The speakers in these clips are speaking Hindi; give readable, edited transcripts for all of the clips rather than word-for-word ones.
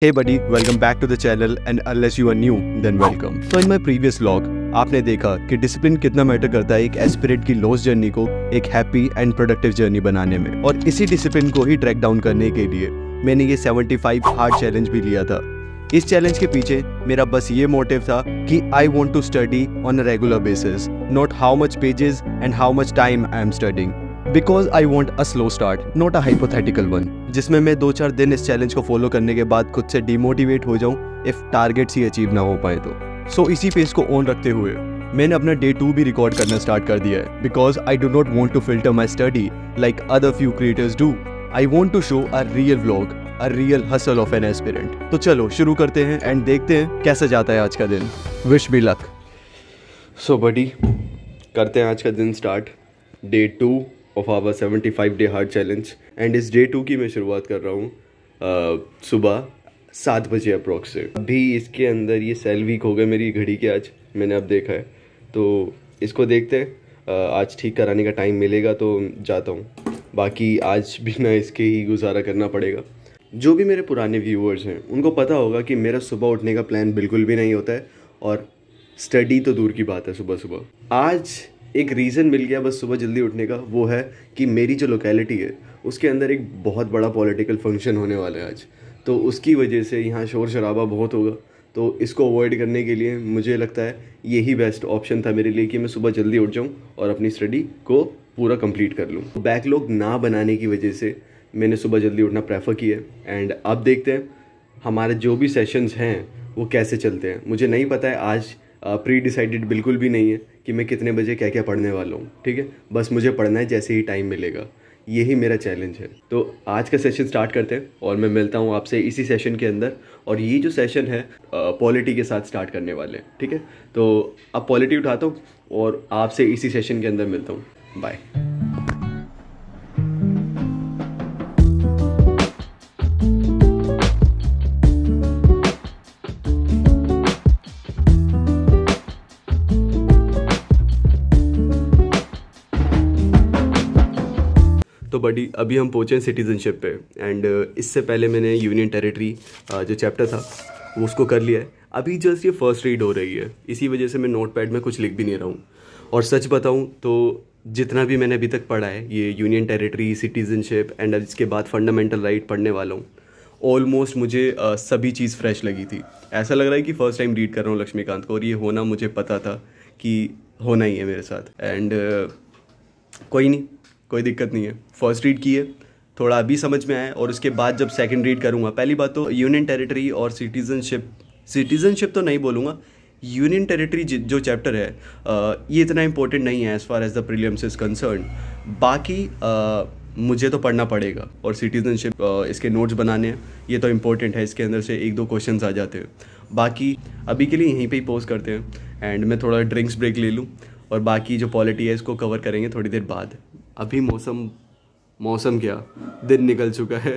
Hey buddy, welcome back to the channel and unless you are new, then welcome. So in my previous vlog, आपने देखा कि डिसिप्लिन कितना मैटर करता है एक एस्पिरेंट की लॉस जर्नी को एक हैप्पी एंड प्रोडक्टिव जर्नी बनाने में। और इसी डिसिप्लिन को ही ट्रैक डाउन करने के लिए मैंने ये 75 हार्ड चैलेंज भी लिया था। इस चैलेंज के पीछे मेरा बस ये मोटिव था कि I want to study on a regular basis, not how much pages and how much time I am studying, because I want a slow start, not a hypothetical one, जिसमें मैं 2-4 दिन इस चैलेंज को फॉलो करने के बाद खुद से डिमोटिवेट हो जाऊं इफ टारगेट्स ही अचीव ना हो पाए तो। सो इसी पेस को ऑन रखते हुए मैंने अपना डे 2 भी रिकॉर्ड करना स्टार्ट कर दिया है, because I do not want to filter my study like other few creators do. I want to show a real vlog, a real hustle of an aspirant. तो चलो शुरू करते हैं एंड देखते हैं कैसा जाता है आज का दिन। Wish me luck. सो बडी, करते हैं आज का दिन start, day 2 of our 75 day hard challenge. And इस डे 2 की मैं शुरुआत कर रहा हूँ सुबह 7 बजे अप्रॉक्स से। अभी इसके अंदर ये सेल वीक हो गए मेरी घड़ी के, आज मैंने अब देखा है, तो इसको देखते हैं। आज ठीक कराने का टाइम मिलेगा तो जाता हूँ, बाकी आज बिना इसके ही गुजारा करना पड़ेगा। जो भी मेरे पुराने व्यूअर्स हैं उनको पता होगा कि मेरा सुबह उठने का प्लान बिल्कुल भी नहीं होता है, और स्टडी तो दूर की बात है सुबह सुबह। आज एक रीज़न मिल गया बस सुबह जल्दी उठने का, वो है कि मेरी जो लोकेलिटी है उसके अंदर एक बहुत बड़ा पॉलिटिकल फंक्शन होने वाला है आज, तो उसकी वजह से यहाँ शोर शराबा बहुत होगा। तो इसको अवॉइड करने के लिए मुझे लगता है यही बेस्ट ऑप्शन था मेरे लिए कि मैं सुबह जल्दी उठ जाऊँ और अपनी स्टडी को पूरा कंप्लीट कर लूँ। बैकलॉग ना बनाने की वजह से मैंने सुबह जल्दी उठना प्रेफर किया। एंड अब देखते हैं हमारे जो भी सेशंस हैं वो कैसे चलते हैं। मुझे नहीं पता है, आज प्री डिसाइडेड बिल्कुल भी नहीं है कि मैं कितने बजे क्या क्या पढ़ने वाला हूँ, ठीक है। बस मुझे पढ़ना है जैसे ही टाइम मिलेगा, यही मेरा चैलेंज है। तो आज का सेशन स्टार्ट करते हैं और मैं मिलता हूँ आपसे इसी सेशन के अंदर। और ये जो सेशन है पॉलिटी के साथ स्टार्ट करने वाले हैं, ठीक है। तो अब पॉलिटी उठाता हूँ और आपसे इसी सेशन के अंदर मिलता हूँ। बाय। तो बडी, अभी हम पहुँचे हैं सिटीजनशिप पे। एंड इससे पहले मैंने यूनियन टेरिटरी जो चैप्टर था वो उसको कर लिया है। अभी जस्ट ये फर्स्ट रीड हो रही है, इसी वजह से मैं नोटपैड में कुछ लिख भी नहीं रहा हूँ। और सच बताऊँ तो जितना भी मैंने अभी तक पढ़ा है, ये यूनियन टेरिटरी, सिटीजनशिप एंड इसके बाद फंडामेंटल राइट पढ़ने वाला हूँ, ऑलमोस्ट मुझे सभी चीज़ फ्रेश लगी थी। ऐसा लग रहा है कि फ़र्स्ट टाइम रीड कर रहा हूँ लक्ष्मीकांत को, और ये होना मुझे पता था कि होना ही है मेरे साथ। एंड कोई नहीं, कोई दिक्कत नहीं है। फर्स्ट रीड की है, थोड़ा अभी समझ में आया, और उसके बाद जब सेकंड रीड करूँगा, पहली बात तो यूनियन टेरिटरी और सिटीजनशिप तो नहीं बोलूँगा, यूनियन टेरिटरी जो चैप्टर है ये इतना इंपॉर्टेंट नहीं है as far as the prelims is concern. बाकी मुझे तो पढ़ना पड़ेगा, और सिटीजनशिप इसके नोट्स बनाने हैं, ये तो इम्पोर्टेंट है, इसके अंदर से 1-2 क्वेश्चंस आ जाते हैं। बाकी अभी के लिए यहीं पे ही पॉज करते हैं एंड मैं थोड़ा ड्रिंक्स ब्रेक ले लूँ, और बाकी जो पॉलिटी है इसको कवर करेंगे थोड़ी देर बाद। अभी मौसम क्या, दिन निकल चुका है,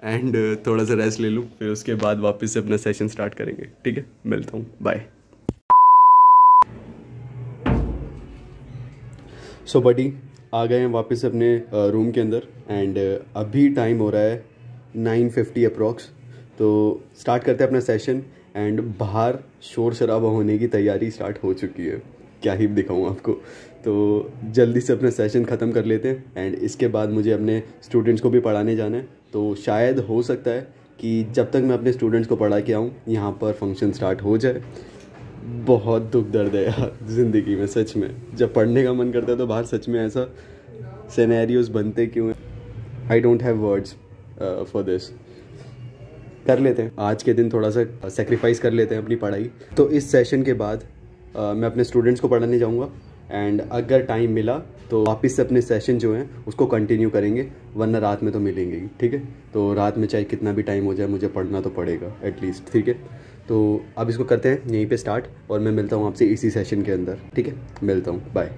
एंड थोड़ा सा रेस्ट ले लूँ, फिर उसके बाद वापस से अपना सेशन स्टार्ट करेंगे, ठीक है। मिलता हूँ, बाय। सो बडी, आ गए हैं वापस अपने रूम के अंदर, एंड अभी टाइम हो रहा है 9:50 अप्रॉक्स। तो स्टार्ट करते हैं अपना सेशन। एंड बाहर शोर शराबा होने की तैयारी स्टार्ट हो चुकी है, क्या ही दिखाऊँ आपको। तो जल्दी से अपना सेशन ख़त्म कर लेते हैं, एंड इसके बाद मुझे अपने स्टूडेंट्स को भी पढ़ाने जाना है। तो शायद हो सकता है कि जब तक मैं अपने स्टूडेंट्स को पढ़ा के आऊँ यहाँ पर फंक्शन स्टार्ट हो जाए। बहुत दुख दर्द है यार ज़िंदगी में, सच में। जब पढ़ने का मन करता है तो बाहर सच में ऐसा सिनेरियोस बनते क्यों हैं। I don't have words for this. कर लेते हैं आज के दिन, थोड़ा सा सेक्रीफाइस कर लेते हैं अपनी पढ़ाई। तो इस सेशन के बाद मैं अपने स्टूडेंट्स को पढ़ाने जाऊंगा, एंड अगर टाइम मिला तो वापस से अपने सेशन जो हैं उसको कंटिन्यू करेंगे, वरना रात में तो मिलेंगे ही, ठीक है। तो रात में चाहे कितना भी टाइम हो जाए मुझे पढ़ना तो पड़ेगा एटलीस्ट, ठीक है। तो अब इसको करते हैं यहीं पे स्टार्ट, और मैं मिलता हूँ आपसे इसी सेशन के अंदर, ठीक है। मिलता हूँ, बाय।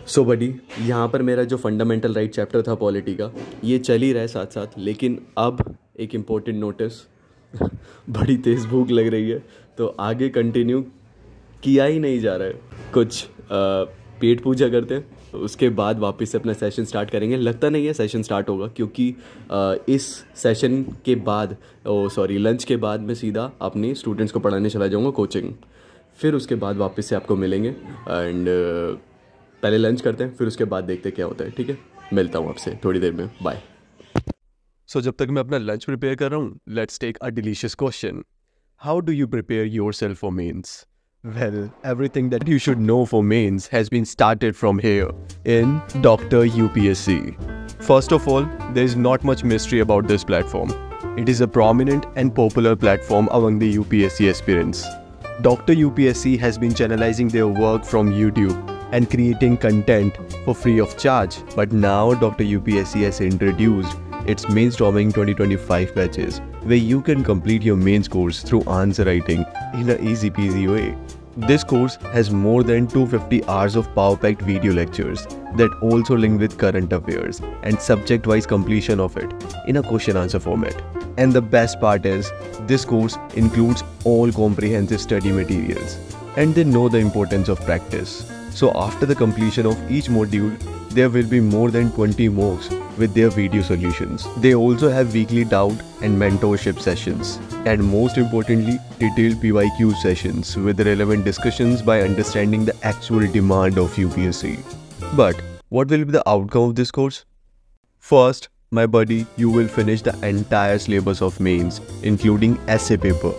सो बडी, यहाँ पर मेरा जो फंडामेंटल राइट चैप्टर था पॉलिटी का, ये चल ही रहा है साथ साथ, लेकिन अब एक इम्पोर्टेंट नोटिस, बड़ी तेज़ भूख लग रही है, तो आगे कंटिन्यू किया ही नहीं जा रहा है। कुछ पेट पूजा करते हैं, उसके बाद वापस से अपना सेशन स्टार्ट करेंगे। लगता नहीं है सेशन स्टार्ट होगा, क्योंकि इस सेशन के बाद लंच के बाद मैं सीधा अपने स्टूडेंट्स को पढ़ाने चला जाऊँगा कोचिंग। फिर उसके बाद वापस से आपको मिलेंगे एंड पहले लंच करते हैं, फिर उसके बाद देखते हैं क्या होता है। ठीक है, मिलता हूँ आपसे थोड़ी देर में, बाय। सो जब तक मैं अपना लंच प्रिपेयर कर रहा हूँ, let's take a delicious question. How do you prepare yourself for mains? Well, everything that you should know for mains has been started from here in Dr. UPSC. First of all, there is not much mystery about this platform. It is a prominent and popular platform among the UPSC aspirants. Dr. UPSC has been channelizing their work from YouTube and creating content for free of charge. But now Dr. UPSC has introduced its Mainstorming 2025 batches, where you can complete your mains course through answer writing in an easy peasy way. This course has more than 250 hours of power-packed video lectures that also link with current affairs and subject-wise completion of it in a question-answer format. And the best part is, this course includes all comprehensive study materials, and they know the importance of practice. So after the completion of each module, there will be more than 20 mocks with their video solutions. They also have weekly doubt and mentorship sessions, and most importantly, detailed PYQ sessions with relevant discussions by understanding the actual demand of UPSC. But what will be the outcome of this course? First, my buddy, you will finish the entire syllabus of mains, including essay paper.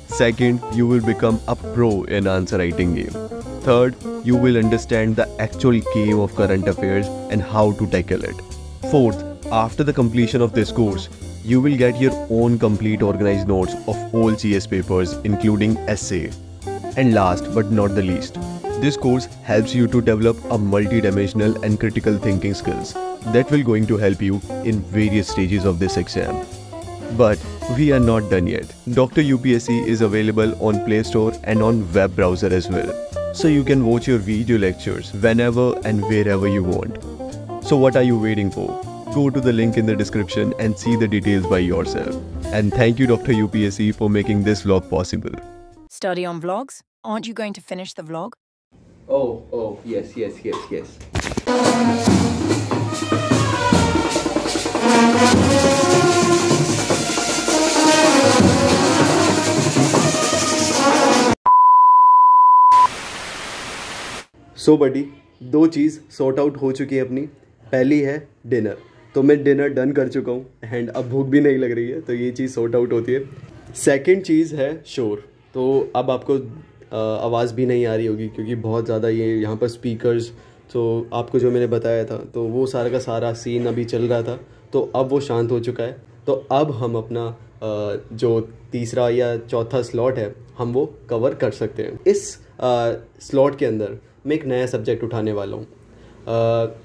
Second, you will become a pro in answer writing game. Third, you will understand the actual game of current affairs and how to tackle it. Fourth, after the completion of this course, you will get your own complete organized notes of all CS papers, including essay. And last but not the least, this course helps you to develop a multi-dimensional and critical thinking skills that will going to help you in various stages of this exam. But we are not done yet. Dr. UPSC is available on Play Store and on web browser as well. So you can watch your video lectures whenever and wherever you want. So what are you waiting for? Go to the link in the description and see the details by yourself. And thank you Dr. UPSC for making this vlog possible. Study on vlogs? Aren't you going to finish the vlog? Oh, yes. सो बडी, दो चीज़ सॉर्ट आउट हो चुकी है अपनी। पहली है डिनर, तो मैं डिनर डन कर चुका हूँ एंड अब भूख भी नहीं लग रही है, तो ये चीज़ सॉर्ट आउट होती है। सेकंड चीज़ है शोर, तो अब आपको आवाज़ भी नहीं आ रही होगी क्योंकि बहुत ज़्यादा ये यहाँ पर स्पीकर्स, तो आपको जो मैंने बताया था तो वो सारा का सारा सीन अभी चल रहा था, तो अब वो शांत हो चुका है। तो अब हम अपना जो तीसरा या चौथा स्लॉट है हम वो कवर कर सकते हैं। इस स्लॉट के अंदर मैं एक नया सब्जेक्ट उठाने वाला हूँ।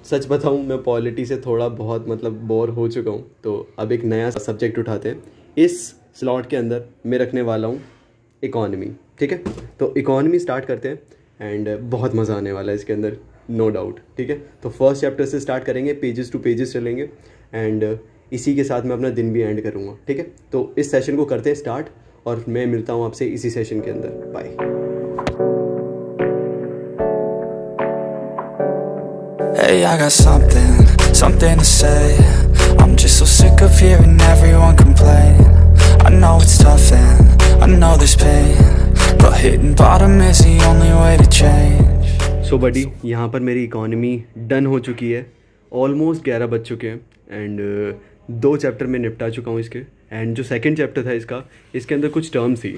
सच बताऊँ, मैं पॉलिटी से थोड़ा बहुत बोर हो चुका हूँ, तो अब एक नया सब्जेक्ट उठाते हैं। इस स्लॉट के अंदर मैं रखने वाला हूँ इकॉनमी। ठीक है, तो इकॉनमी स्टार्ट करते हैं एंड बहुत मज़ा आने वाला है इसके अंदर, नो डाउट। ठीक है, तो फर्स्ट चैप्टर से स्टार्ट करेंगे, पेजेस टू पेजेस चलेंगे एंड इसी के साथ मैं अपना दिन भी एंड करूँगा। ठीक है, तो इस सेशन को करते हैं स्टार्ट और मैं मिलता हूँ आपसे इसी सेशन के अंदर। Bye. Hey, I got something to say. I'm just so sick of hearing everyone complain. I know it's tough and I know there's pain, but hitting bottom is the only way to change. So buddy, यहाँ पर मेरी इकॉनमी डन हो चुकी है, ऑलमोस्ट 11 बज चुके हैं एंड 2 चैप्टर में निपटा चुका हूँ इसके। एंड जो सेकंड चैप्टर था इसके अंदर कुछ टर्म्स थी,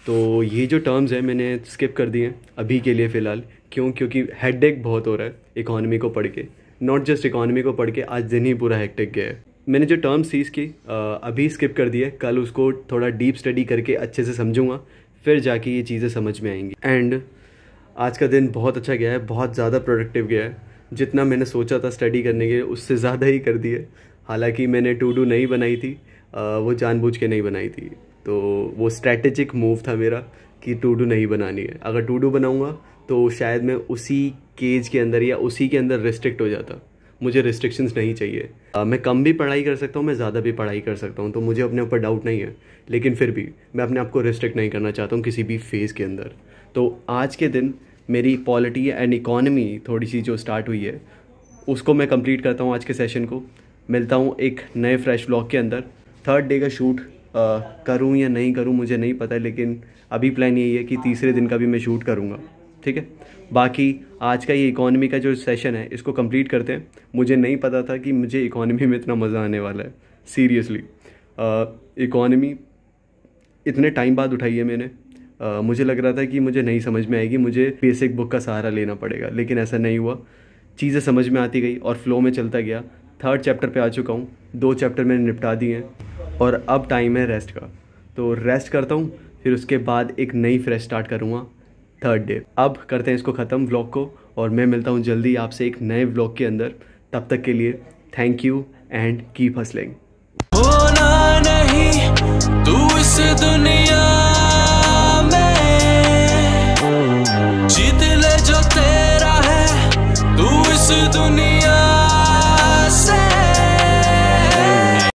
तो ये जो टर्म्स हैं मैंने स्किप कर दिए अभी के लिए फ़िलहाल। क्योंकि हेडेक बहुत हो रहा है इकॉनमी को पढ़ के, नॉट जस्ट इकॉनमी को पढ़ के, आज दिन ही पूरा हेक्टिक गया है। मैंने जो टर्म्स थी इसकी अभी स्किप कर दिए, कल उसको थोड़ा डीप स्टडी करके अच्छे से समझूंगा, फिर जाके ये चीज़ें समझ में आएंगी। एंड आज का दिन बहुत अच्छा गया है, बहुत ज़्यादा प्रोडक्टिव गया है। जितना मैंने सोचा था स्टडी करने के उससे ज़्यादा ही कर दिए। हालांकि मैंने टू डू नहीं बनाई थी, वो जानबूझ के नहीं बनाई थी, तो वो स्ट्रैटेजिक मूव था मेरा कि टू डू नहीं बनानी है। अगर टू डू बनाऊँगा तो शायद मैं उसी केज के अंदर या उसी के अंदर रिस्ट्रिक्ट हो जाता। मुझे रिस्ट्रिक्शंस नहीं चाहिए। मैं कम भी पढ़ाई कर सकता हूँ, मैं ज़्यादा भी पढ़ाई कर सकता हूँ, तो मुझे अपने ऊपर डाउट नहीं है, लेकिन फिर भी मैं अपने आप को रिस्ट्रिक्ट नहीं करना चाहता हूँ किसी भी फेज़ के अंदर। तो आज के दिन मेरी पॉलिटी एंड इकॉनमी थोड़ी सी जो स्टार्ट हुई है उसको मैं कंप्लीट करता हूँ आज के सेशन को। मिलता हूँ एक नए फ्रेश व्लॉग के अंदर। 3rd डे का शूट करूँ या नहीं करूँ मुझे नहीं पता, लेकिन अभी प्लान यही है कि तीसरे दिन का भी मैं शूट करूँगा, ठीक है। बाकी आज का ये इकॉनमी का जो सेशन है इसको कंप्लीट करते हैं। मुझे नहीं पता था कि मुझे इकॉनमी में इतना मज़ा आने वाला है, सीरियसली। इकॉनमी इतने टाइम बाद उठाई है मैंने। मुझे लग रहा था कि मुझे नहीं समझ में आएगी, मुझे बेसिक बुक का सहारा लेना पड़ेगा, लेकिन ऐसा नहीं हुआ। चीज़ें समझ में आती गई और फ्लो में चलता गया। 3rd चैप्टर पे आ चुका हूँ, 2 चैप्टर मैंने निपटा दिए हैं और अब टाइम है रेस्ट का। तो रेस्ट करता हूँ, फिर उसके बाद एक नई फ्रेश स्टार्ट करूँगा 3rd डे। अब करते हैं इसको ख़त्म व्लॉग को, और मैं मिलता हूँ जल्दी आपसे एक नए व्लॉग के अंदर। तब तक के लिए thank you and keep hustling. होना नहीं तू इस दुनिया